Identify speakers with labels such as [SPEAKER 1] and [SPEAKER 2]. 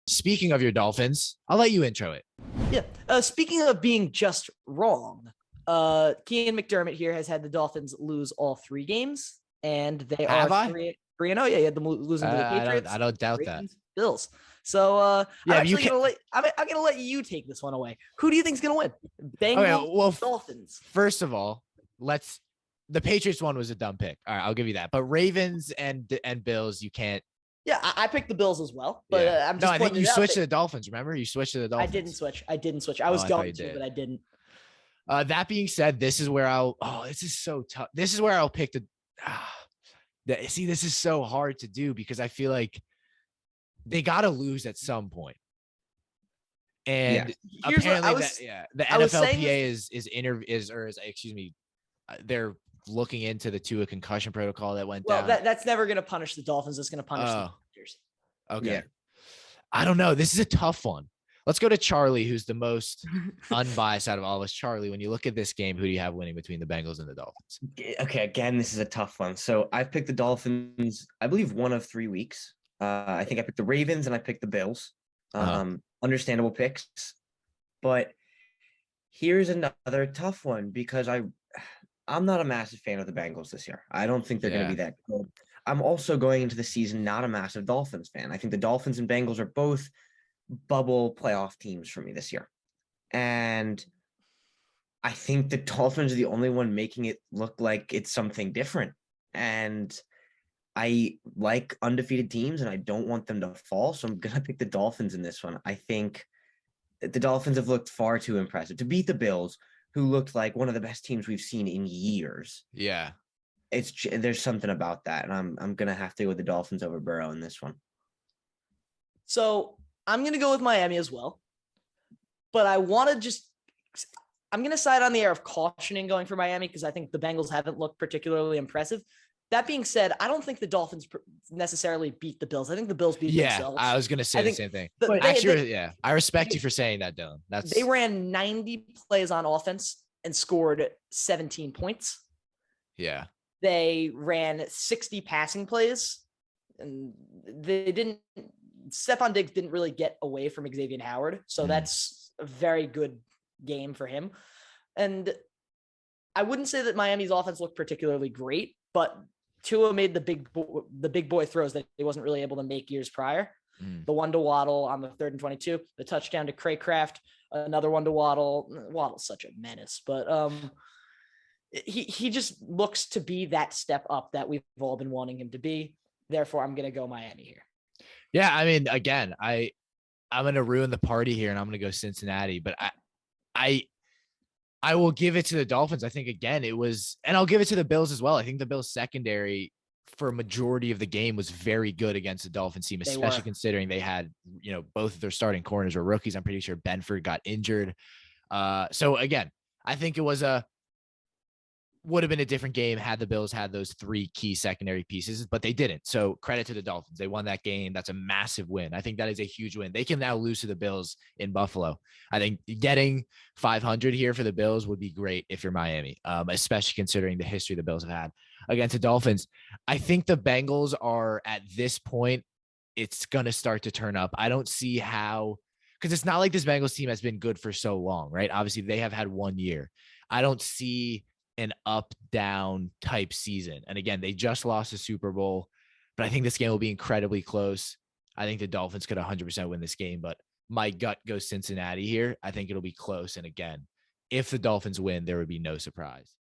[SPEAKER 1] Speaking of your Dolphins, I'll let you intro it.
[SPEAKER 2] Yeah. Speaking of being just wrong, Kean McDermott here has had the Dolphins lose all 3 games, and they are
[SPEAKER 1] Have I?
[SPEAKER 2] 3-0. Yeah, he had them losing to the
[SPEAKER 1] I
[SPEAKER 2] Patriots,
[SPEAKER 1] don't doubt that.
[SPEAKER 2] Ravens, Bills. So
[SPEAKER 1] Yeah,
[SPEAKER 2] I'm
[SPEAKER 1] but you
[SPEAKER 2] actually
[SPEAKER 1] can't.
[SPEAKER 2] gonna let you take this one away. Who do you think's gonna win?
[SPEAKER 1] Okay,
[SPEAKER 2] Bengals,
[SPEAKER 1] well,
[SPEAKER 2] Dolphins.
[SPEAKER 1] first of all, let's. The Patriots one was a dumb pick. All right, I'll give you that. But Ravens and Bills, you can't.
[SPEAKER 2] Yeah, I picked the Bills as well, but
[SPEAKER 1] Yeah.
[SPEAKER 2] I'm
[SPEAKER 1] No,
[SPEAKER 2] just
[SPEAKER 1] I think
[SPEAKER 2] pointing
[SPEAKER 1] you
[SPEAKER 2] it out
[SPEAKER 1] switched
[SPEAKER 2] that
[SPEAKER 1] to the Dolphins. Remember, you switched to the
[SPEAKER 2] I
[SPEAKER 1] Dolphins.
[SPEAKER 2] didn't switch. I didn't switch. I
[SPEAKER 1] Oh,
[SPEAKER 2] was
[SPEAKER 1] I thought
[SPEAKER 2] going
[SPEAKER 1] you
[SPEAKER 2] to,
[SPEAKER 1] did.
[SPEAKER 2] but I didn't.
[SPEAKER 1] That being said, this is where I'll. Oh, this is so tough. This is where I'll pick the. See, this is so hard to do because I feel like they got to lose at some point. And
[SPEAKER 2] Here's what
[SPEAKER 1] apparently the NFLPA they're looking into the Tua concussion protocol that went down.
[SPEAKER 2] That's never going to punish the Dolphins. It's going to punish the Patriots.
[SPEAKER 1] Okay.
[SPEAKER 3] Yeah.
[SPEAKER 1] I don't know. This is a tough one. Let's go to Charlie, who's the most unbiased out of all of us. Charlie, when you look at this game, who do you have winning between the Bengals and the Dolphins?
[SPEAKER 3] Okay, again, this is a tough one. So I've picked the Dolphins, I believe, 1 of 3 weeks. I think I picked the Ravens and I picked the Bills. Understandable picks. But here's another tough one because I'm not a massive fan of the Bengals this year. I don't think they're going to be that good. I'm also going into the season not a massive Dolphins fan. I think the Dolphins and Bengals are both bubble playoff teams for me this year. And I think the Dolphins are the only one making it look like it's something different. And I like undefeated teams and I don't want them to fall. So I'm going to pick the Dolphins in this one. I think the Dolphins have looked far too impressive to beat the Bills, who looked like one of the best teams we've seen in years.
[SPEAKER 1] Yeah.
[SPEAKER 3] There's something about that. And I'm going to have to go with the Dolphins over Burrow in this one.
[SPEAKER 2] So I'm going to go with Miami as well. But I'm going to side on the air of cautioning going for Miami because I think the Bengals haven't looked particularly impressive. That being said, I don't think the Dolphins necessarily beat the Bills. I think the Bills beat themselves.
[SPEAKER 1] I was going to say the same thing. I respect you for saying that, Dylan.
[SPEAKER 2] They ran 90 plays on offense and scored 17 points.
[SPEAKER 1] Yeah.
[SPEAKER 2] They ran 60 passing plays, and Stephon Diggs didn't really get away from Xavier Howard. So that's a very good game for him. And I wouldn't say that Miami's offense looked particularly great, but Tua made the big boy throws that he wasn't really able to make years prior. The one to Waddle on the 3rd and 22, the touchdown to Craycraft, another one to Waddle. Waddle's such a menace, but he just looks to be that step up that we've all been wanting him to be. Therefore, I'm going to go Miami here.
[SPEAKER 1] Yeah, I mean, again, I'm going to ruin the party here, and I'm going to go Cincinnati. But I will give it to the Dolphins. I think, again, and I'll give it to the Bills as well. I think the Bills secondary for a majority of the game was very good against the Dolphins team, especially considering they had, both of their starting corners were rookies. I'm pretty sure Benford got injured. So, again, I think it would have been a different game had the Bills had those 3 key secondary pieces, but they didn't. So credit to the Dolphins. They won that game. That's a massive win. I think that is a huge win. They can now lose to the Bills in Buffalo. I think getting 500 here for the Bills would be great if you're Miami, especially considering the history the Bills have had against the Dolphins. I think the Bengals are at this point, it's going to start to turn up. I don't see how, because it's not like this Bengals team has been good for so long, right? Obviously they have had 1 year. I don't see an up-down type season. And again, they just lost the Super Bowl, but I think this game will be incredibly close. I think the Dolphins could 100% win this game, but my gut goes Cincinnati here. I think it'll be close. And again, if the Dolphins win, there would be no surprise.